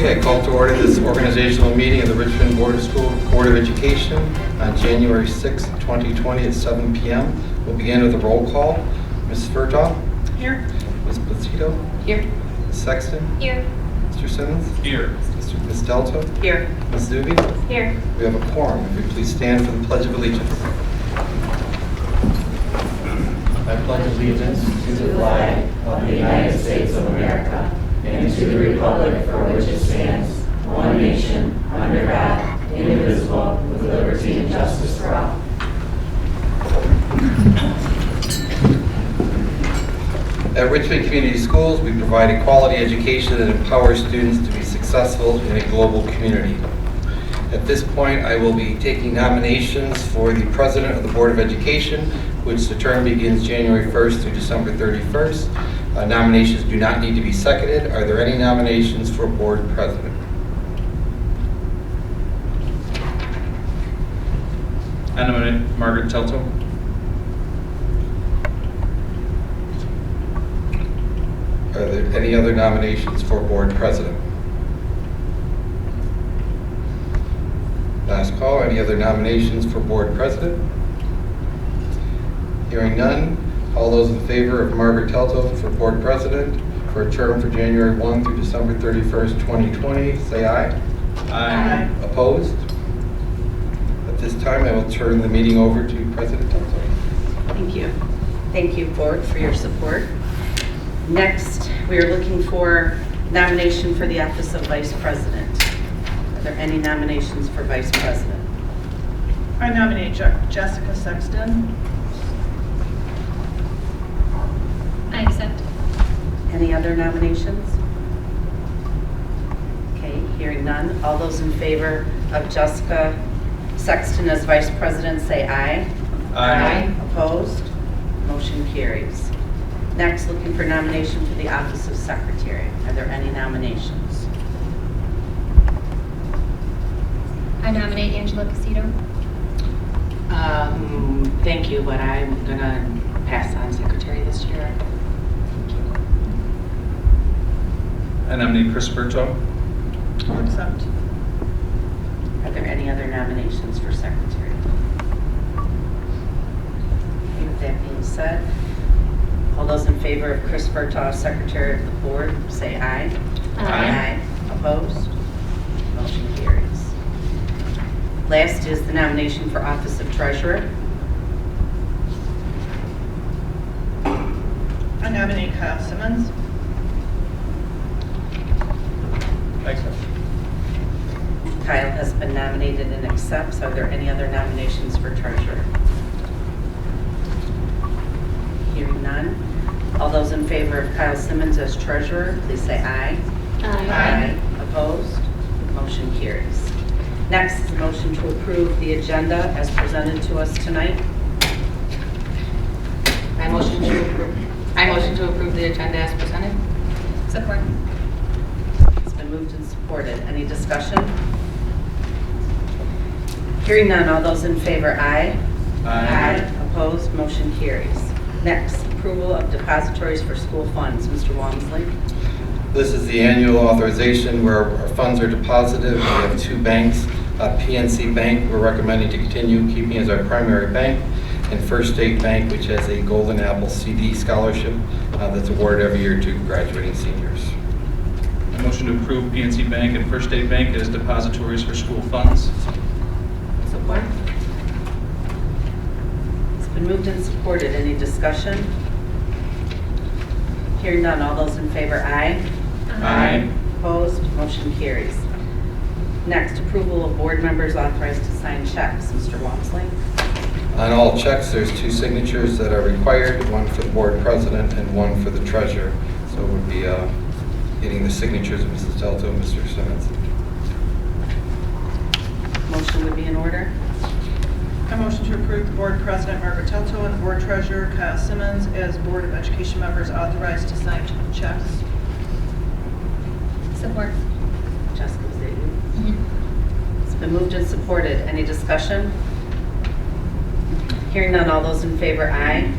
Okay, I call to order this organizational meeting of the Richmond Board of Education on January 6, 2020 at 7 p.m. We'll begin with a roll call. Ms. Furtaw? Here. Ms. Placido? Here. Ms. Sexton? Here. Mr. Simmons? Here. Ms. Delta? Here. Ms. Zuby? Here. We have a quorum. If we please stand for the Pledge of Allegiance. I pledge allegiance to the flag of the United States of America and to the republic for which it stands, one nation, under God, indivisible, with liberty and justice for all. At Richmond Community Schools, we provide a quality education that empowers students to be successful in a global community. At this point, I will be taking nominations for the President of the Board of Education, which the term begins January 1st through December 31st. Nominations do not need to be seconded. Are there any nominations for Board President? I nominate Margaret Telto. Are there any other nominations for Board President? Last call. Any other nominations for Board President? Hearing none. All those in favor of Margaret Telto for Board President for a term for January 1 through December 31st, 2020, say aye. Aye. Opposed? At this time, I will turn the meeting over to President Telto. Thank you. Thank you, Board, for your support. Next, we are looking for nomination for the office of Vice President. Are there any nominations for Vice President? I nominate Jessica Sexton. I accept. Any other nominations? Okay, hearing none. All those in favor of Jessica Sexton as Vice President, say aye. Aye. Opposed? Motion carries. Next, looking for nomination for the office of Secretary. Are there any nominations? I nominate Angela Casito. Thank you, but I'm going to pass on Secretary this year. I nominate Chris Berto. I'll accept. Are there any other nominations for Secretary? Okay, with that being said, all those in favor of Chris Bertaw, Secretary of the Board, say aye. Aye. Opposed? Motion carries. Last is the nomination for Office of Treasurer. I nominate Kyle Simmons. I accept. Kyle has been nominated and accepts. Are there any other nominations for Treasurer? Hearing none. All those in favor of Kyle Simmons as Treasurer, please say aye. Aye. Opposed? Motion carries. Next is a motion to approve the agenda as presented to us tonight. I motion to approve the agenda as presented. Support. It's been moved and supported. Any discussion? Hearing none. All those in favor, aye. Opposed? Motion carries. Next, approval of depositories for school funds. Mr. Walmsley. This is the annual authorization where our funds are deposited. We have two banks. PNC Bank, we're recommending to continue keeping as our primary bank, and First State Bank, which has a Golden Apple CD scholarship that's awarded every year to graduating seniors. I motion to approve PNC Bank and First State Bank as depositories for school funds. Support. It's been moved and supported. Any discussion? Hearing none. All those in favor, aye. Aye. Opposed? Motion carries. Next, approval of board members authorized to sign checks. Mr. Walmsley. On all checks, there's two signatures that are required, one for the board president and one for the treasurer. So it would be getting the signatures of Mrs. Delto and Mr. Simmons. Motion would be in order. I motion to approve the Board President Margaret Telto and the Board Treasurer Kyle Simmons as Board of Education members authorized to sign checks. Support. Jessica, is that you? It's been moved and supported. Any discussion? Hearing none, all those in favor, aye.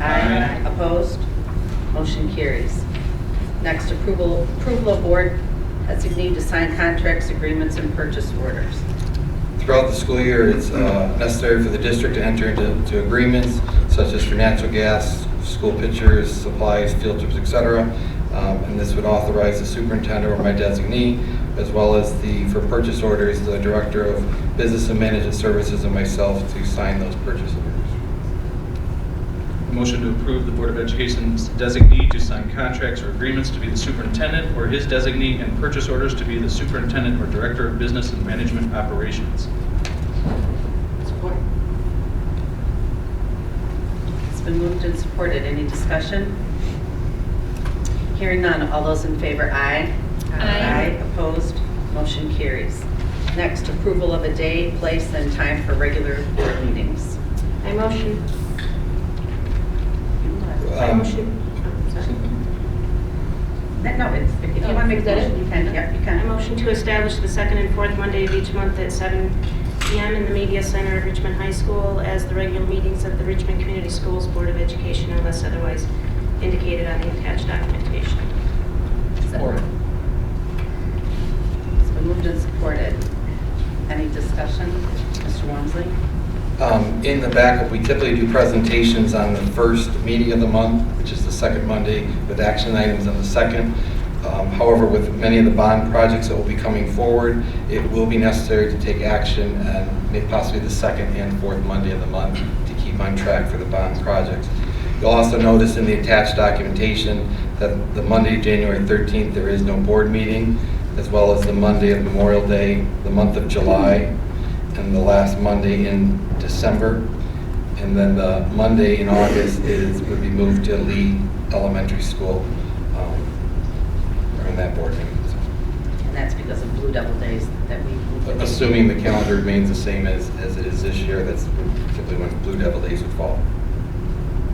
Aye. Opposed? Motion carries. Next, approval of board Designee to sign contracts, agreements, and purchase orders. Throughout the school year, it's necessary for the district to enter into agreements such as for natural gas, school pitchers, supplies, field trips, etc. And this would authorize the superintendent or my designee, as well as for purchase orders, the director of business and management services and myself to sign those purchase orders. A motion to approve the Board of Education's designee to sign contracts or agreements to be the superintendent or his designee and purchase orders to be the superintendent or director of business and management operations. Support. It's been moved and supported. Any discussion? Hearing none. All those in favor, aye. Aye. Opposed? Motion carries. Next, approval of a day, place, and time for regular board meetings. I motion. No, if you want to make Is a that motion, it? you can. Yep, you I can. motion to establish the second and fourth Monday of each month at 7 p.m. in the Media Center at Richmond High School as the regular meetings of the Richmond Community Schools Board of Education unless otherwise indicated on the attached documentation. Support. It's been moved and supported. Any discussion? Mr. Walmsley? In the backup, we typically do presentations on the first meeting of the month, which is the second Monday, with action items on the second. However, with many of the bond projects that will be coming forward, it will be necessary to take action and maybe possibly the second and fourth Monday of the month to keep on track for the bond projects. You'll also notice in the attached documentation that the Monday, January 13th, there is no board meeting, as well as the Monday of Memorial Day, the month of July, and the last Monday in December. And then the Monday in August would be moved to Lee Elementary School during that board meeting. And that's because of Blue Devil Days that we moved. Assuming the calendar remains the same as it is this year, that's typically when Blue Devil Days would fall.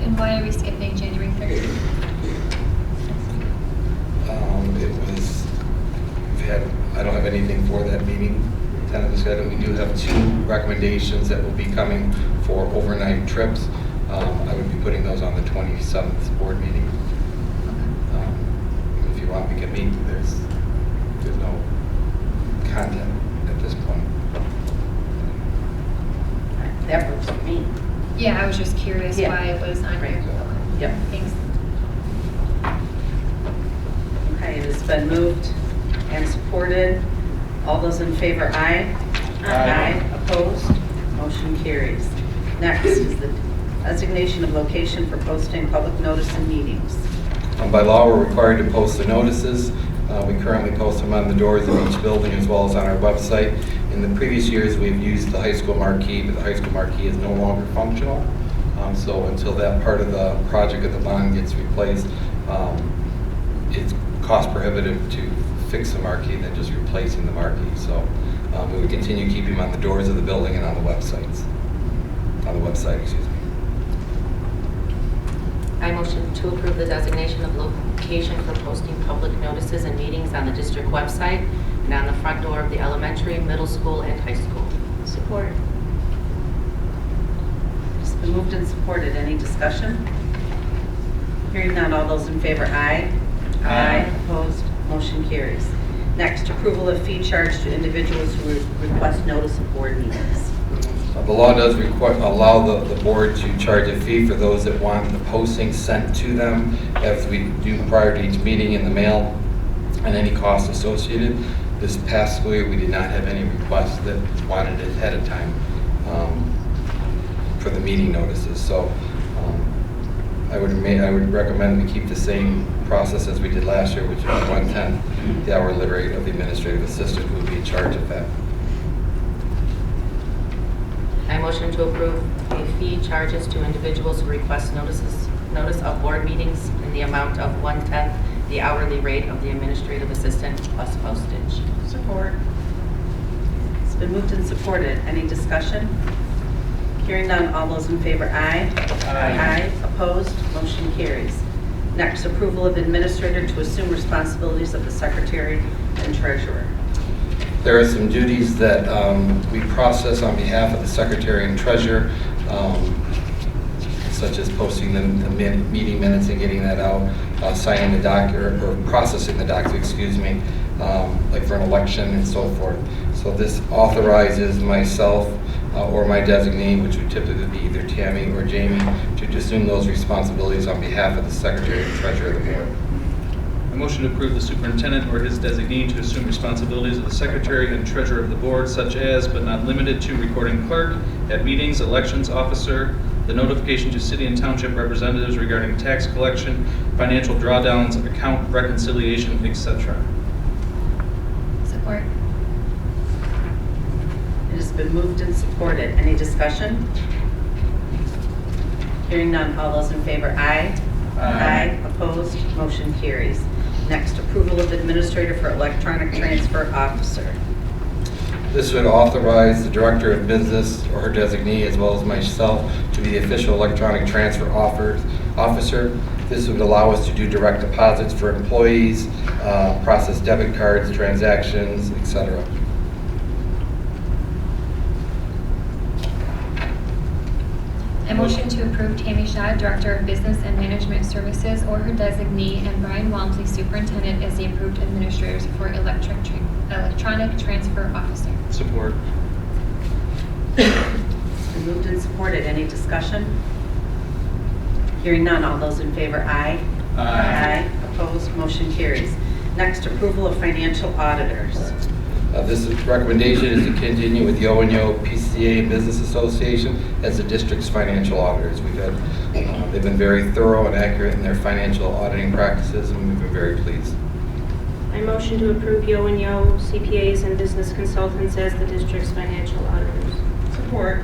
And why are we skipping January 13th? I don't have anything for that meeting. Tentative schedule. We do have 2 recommendations that will be coming for overnight trips. I would be putting those on the 27th board meeting. If you want, we can meet. There's no content at this point. That works for me. Yeah, I was just curious Yeah. why it was on Right. here. Okay. Yep. Thanks. Okay, it has been moved and supported. All those in favor, aye. Aye. Opposed? Motion carries. Next is the designation of location for posting public notice in meetings. By law, we're required to post the notices. We currently post them on the doors of each building as well as on our website. In the previous years, we've used the high school marquee, but the high school marquee is no longer functional. So until that part of the project of the bond gets replaced, it's cost prohibitive to fix the marquee than just replacing the marquee. So we would continue keeping them on the doors of the building and on the websites. On the website, excuse me. I motion to approve the designation of location for posting public notices and meetings on the district website and on the front door of the elementary, middle school, and high school. Support. It's been moved and supported. Any discussion? Hearing none, all those in favor, aye. Aye. Opposed? Motion carries. Next, approval of fee charged to individuals who request notice of board meetings. The law does allow the board to charge a fee for those that want the posting sent to them, as we do prior to each meeting in the mail, and any costs associated. This past school year, we did not have any requests that wanted it ahead of time for the meeting notices. So I would recommend we keep the same process as we did last year, which is 1/10 the hourly rate of the administrative assistant who would be in charge of that. I motion to approve the fee charges to individuals who request notice of board meetings in the amount of 1/10 the hourly rate of the administrative assistant plus postage. Support. It's been moved and supported. Any discussion? Hearing none, all those in favor, aye. Aye. Opposed? Motion carries. Next, approval of administrator to assume responsibilities of the secretary and treasurer. There are some duties that we process on behalf of the secretary and treasurer, such as posting the meeting minutes and getting that out, signing the document, or processing the document, excuse me, like for an election and so forth. So this authorizes myself or my designee, which would typically be either Tammy or Jamie, to assume those responsibilities on behalf of the Secretary and Treasurer of the Board. A motion to approve the superintendent or his designee to assume responsibilities of the secretary and treasurer of the board, such as, but not limited to, recording clerk at meetings, elections officer, the notification to city and township representatives regarding tax collection, financial drawdowns, account reconciliation, etc. Support. It has been moved and supported. Any discussion? Hearing none, all those in favor, aye. Aye. Opposed, motion carries. Next, approval of administrator for electronic transfer officer. This would authorize the Director of Business or her designee, as well as myself, to be the official electronic transfer officer. This would allow us to do direct deposits for employees, process debit cards, transactions, etc. I motion to approve Tammy Shaw, Director of Business and Management Services, or her designee, and Brian Walmsley, Superintendent, as the approved administrators for electronic transfer officer. Support. It's been moved and supported. Any discussion? Hearing none, all those in favor, aye. Aye. Opposed, motion carries. Next, approval of financial auditors. This recommendation is to continue with Yo and Yo PCA Business Association as the district's financial auditors. They've been very thorough and accurate in their financial auditing practices, and we've been very pleased. I motion to approve Yo and Yo CPAs and business consultants as the district's financial auditors. Support.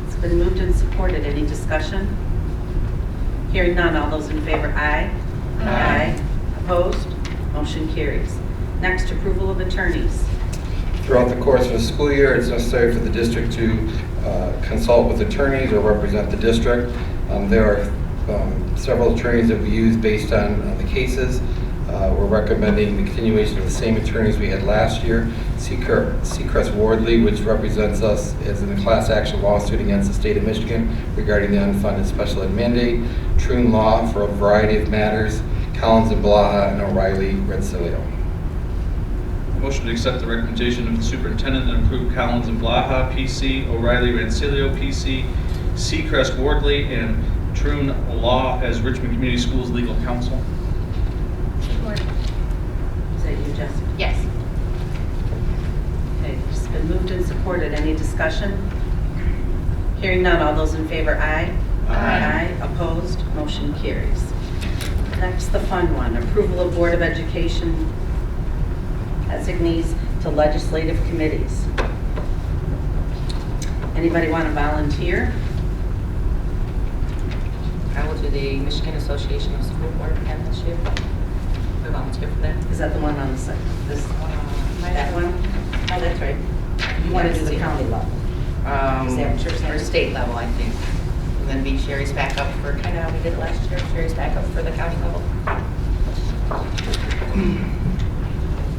It's been moved and supported. Any discussion? Hearing none, all those in favor, aye. Aye. Opposed? Motion carries. Next, approval of attorneys. Throughout the course of the school year, it's necessary for the district to consult with attorneys or represent the district. There are several attorneys that we use based on the cases. We're recommending the continuation of the same attorneys we had last year. Seacrest Wardley, which represents us as in a class action lawsuit against the state of Michigan regarding the unfunded special ed mandate. Troon Law for a variety of matters. Collins and Blaha, and O'Reilly Rensselaer. Motion to accept the recommendation of the superintendent and approve Collins and Blaha, PC, O'Reilly Rensselaer, PC, Seacrest Wardley, and Troon Law as Richmond Community Schools legal counsel. Support. Is that you, Jessica? Yes. Okay, it's been moved and supported. Any discussion? Hearing none, all those in favor, aye. Aye. Opposed? Motion carries. Next, the fun one, approval of Board of Education designees to legislative committees. Anybody want to volunteer? I will do the Michigan Association of School Board again this year. We volunteer for that. Is that the one on the side? This, that one? Oh, that's right. You want to do the county level? Is that what you're saying? Or state level, I think. And then be Sherry's backup for kind of how we did it last year. Sherry's backup for the county level.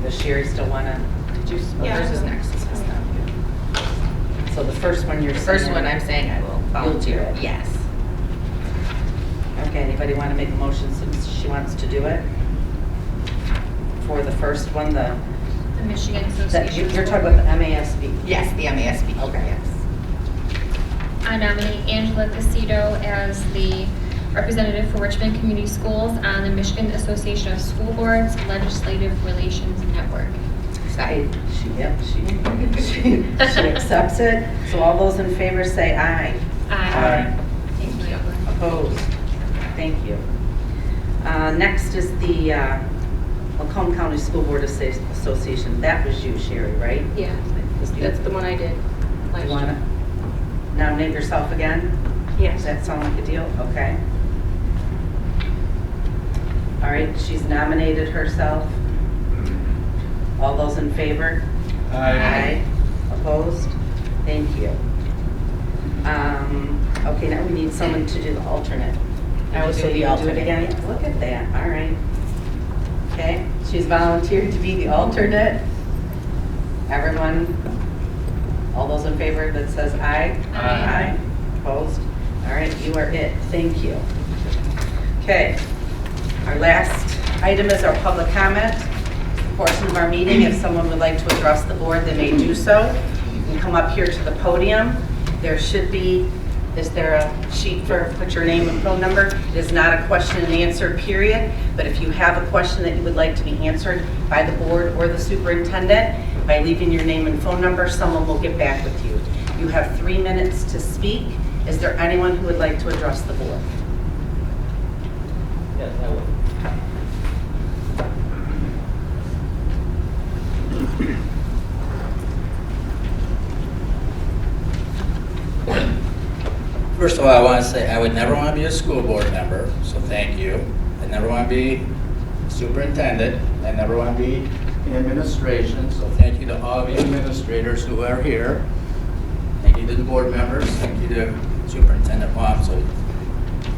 Does Sherry still want to? Did you? Oh, yours is next. This is not. So the first one you're The saying? first one I'm saying I will volunteer. You'll do it. Yes. Okay, anybody want to make a motion since she wants to do it? For the first one, the, The Michigan that, Association. you're talking about the MASB? Yes, the MASB. Okay. Yes. I nominate Angela Casito as the representative for Richmond Community Schools on the Michigan Association of School Boards Legislative Relations Network. Second. She accepts it. So all those in favor say aye. Aye. Thank you, Amber. Opposed? Thank you. Next is the Macomb County School Board Association. That was you, Sherry, right? Yeah, that's the one I did last You want year. to nominate yourself again? Does Yes. that sound like a deal? Okay. All right, she's nominated herself. All those in favor? Aye. Opposed? Thank you. Okay, now we need someone to do the alternate. I will So do the you'll do it alternate. again? Look at that, all right. Okay, she's volunteered to be the alternate. Everyone, all those in favor that says aye? Aye. Opposed? All right, you are it. Thank you. Okay, our last item is our public comment portion of our meeting. If someone would like to address the board, they may do so. You can come up here to the podium. There should be, is there a sheet for, put your name and phone number? It is not a question and answer period, but if you have a question that you would like to be answered by the board or the superintendent, by leaving your name and phone number, someone will get back with you. You have 3 minutes to speak. Is there anyone who would like to address the board? Yes, I will. First of all, I want to say I would never want to be a school board member, so thank you. I never want to be superintendent. I never want to be in administration, so thank you to all of you administrators who are here. Thank you to the board members. Thank you to Superintendent Walmsley.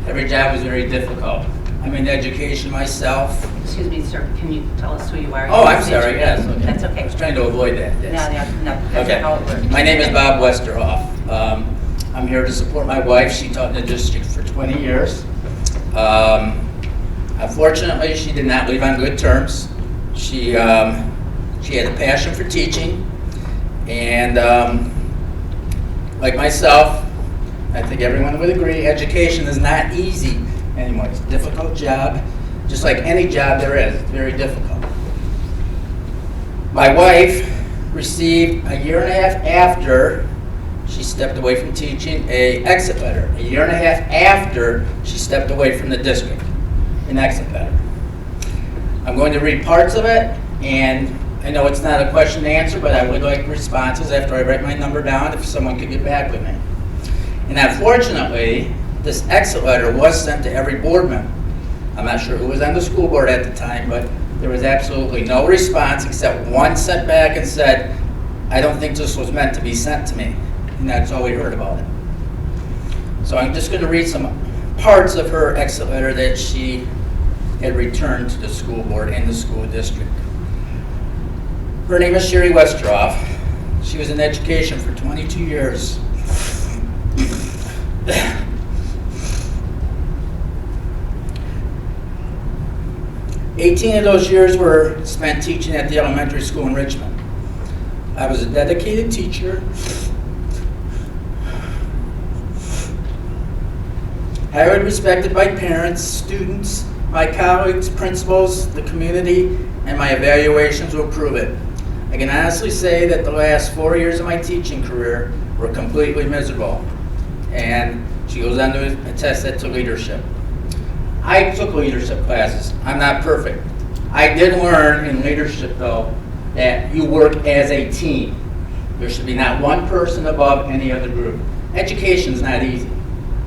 Every job is very difficult. I'm in education myself. Excuse me, sir, can you tell us who you are? Oh, I'm sorry, yes. Okay. That's I okay. was trying to avoid that, No, yes. no, that's Okay. how it works. My name is Bob Westerhoff. I'm here to support my wife. She taught in the district for 20 years. Unfortunately, she did not leave on good terms. She had a passion for teaching, and like myself, I think everyone would agree, education is not easy anymore. It's a difficult job, just like any job there is. It's very difficult. My wife received a year and a half after she stepped away from teaching a exit letter. A year and a half after she stepped away from the district, an exit letter. I'm going to read parts of it, and I know it's not a question and answer, but I would like responses after I write my number down if someone could get back with me. And unfortunately, this exit letter was sent to every board member. I'm not sure who was on the school board at the time, but there was absolutely no response except one sent back and said, I don't think this was meant to be sent to me. And that's all we heard about it. So I'm just going to read some parts of her exit letter that she had returned to the school board and the school district. Her name is Sherry Westerhoff. She was in education for 22 years. 18 of those years were spent teaching at the elementary school in Richmond. I was a dedicated teacher. Highly respected by parents, students, my colleagues, principals, the community, and my evaluations will prove it. I can honestly say that the last 4 years of my teaching career were completely miserable. And she goes on to attest that to leadership. I took leadership classes. I'm not perfect. I did learn in leadership, though, that you work as a team. There should be not one person above any other group. Education's not easy.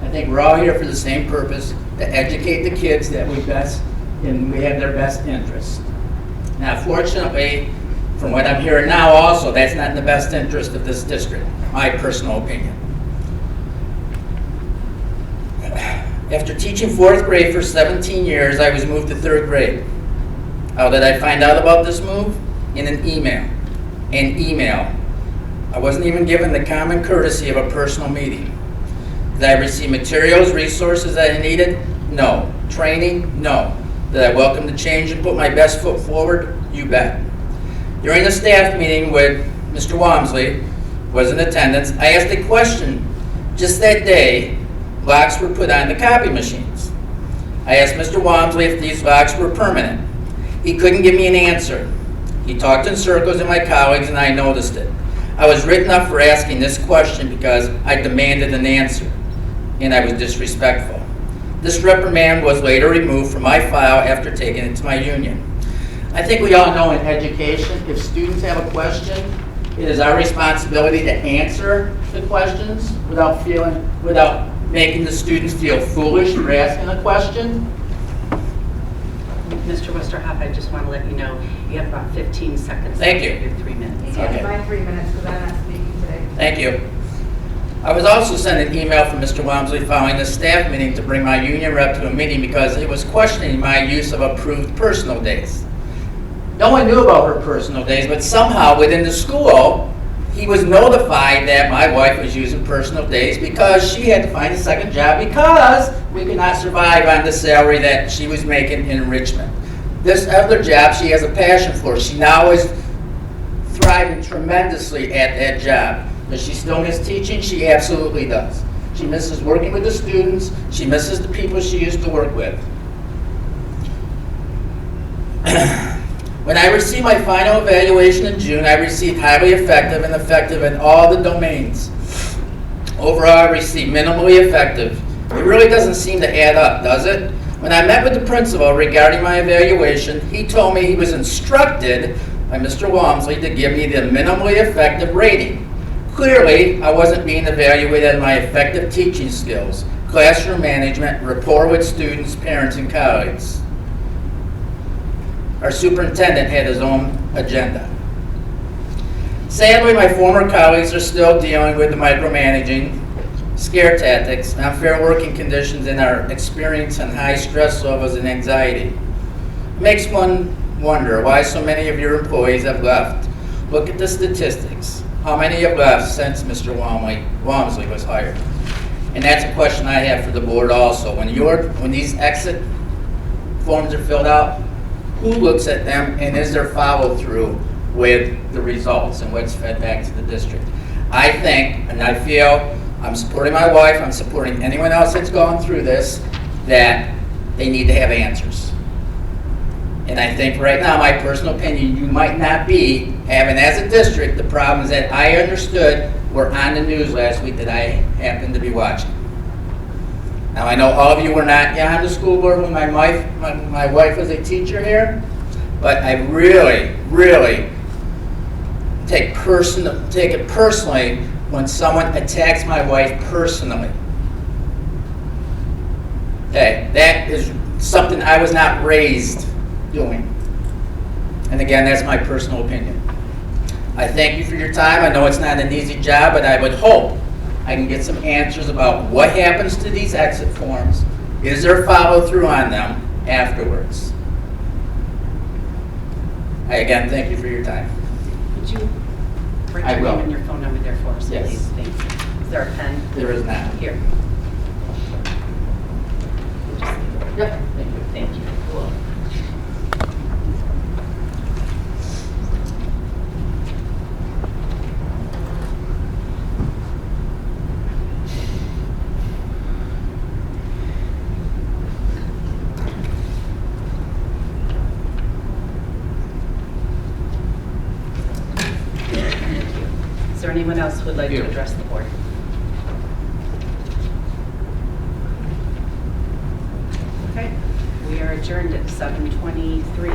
I think we're all here for the same purpose, to educate the kids that we best, and we have their best interests. Now, fortunately, from what I'm hearing now also, that's not in the best interest of this district, my personal opinion. After teaching 4th grade for 17 years, I was moved to 3rd grade. How did I find out about this move? In an email. An email. I wasn't even given the common courtesy of a personal meeting. Did I receive materials, resources that I needed? No. Training? No. Did I welcome the change and put my best foot forward? You bet. During the staff meeting with Mr. Walmsley, was in attendance, I asked a question. Just that day, locks were put on the copy machines. I asked Mr. Walmsley if these locks were permanent. He couldn't give me an answer. He talked in circles to my colleagues and I noticed it. I was written up for asking this question because I demanded an answer, and I was disrespectful. This reprimand was later removed from my file after taking it to my union. I think we all know in education, if students have a question, it is our responsibility to answer the questions without making the students feel foolish for asking a question. Mr. Westerhoff, I just want to let you know, you have about 15 seconds. Thank you. Your 3 minutes. Okay. My 3 minutes, because I'm not speaking today. Thank you. I was also sent an email from Mr. Walmsley following the staff meeting to bring my union rep to a meeting because he was questioning my use of approved personal days. No one knew about her personal days, but somehow within the school, he was notified that my wife was using personal days because she had to find a second job because we could not survive on the salary that she was making in Richmond. This other job she has a passion for. She now is thriving tremendously at that job. Does she still miss teaching? She absolutely does. She misses working with the students. She misses the people she used to work with. When I received my final evaluation in June, I received highly effective and effective in all the domains. Overall, I received minimally effective. It really doesn't seem to add up, does it? When I met with the principal regarding my evaluation, he told me he was instructed by Mr. Walmsley to give me the minimally effective rating. Clearly, I wasn't being evaluated on my effective teaching skills, classroom management, rapport with students, parents, and colleagues. Our superintendent had his own agenda. Sadly, my former colleagues are still dealing with the micromanaging, scare tactics, and unfair working conditions, and our experience and high stress levels and anxiety. It makes one wonder why so many of your employees have left. Look at the statistics. How many have left since Mr. Walmsley was hired? And that's a question I have for the board also. When these exit forms are filled out, who looks at them and is there follow through with the results and what's fed back to the district? I think, and I feel, I'm supporting my wife, I'm supporting anyone else that's gone through this, that they need to have answers. And I think right now, my personal opinion, you might not be having, as a district, the problems that I understood were on the news last week that I happened to be watching. Now, I know all of you were not on the school board when my wife was a teacher here, but I really, really take it personally when someone attacks my wife personally. Okay, that is something I was not raised doing. And again, that's my personal opinion. I thank you for your time. I know it's not an easy job, but I would hope I can get some answers about what happens to these exit forms. Is there follow through on them afterwards? I again thank you for your time. Would you write I your will. name and your phone number there for us, Yes. please? Thank you. Is there a pen? There is not. Here. Yep. Thank you. Thank you. Cool. Is there anyone else who would like to address the board? Okay, we are adjourned at 7:23.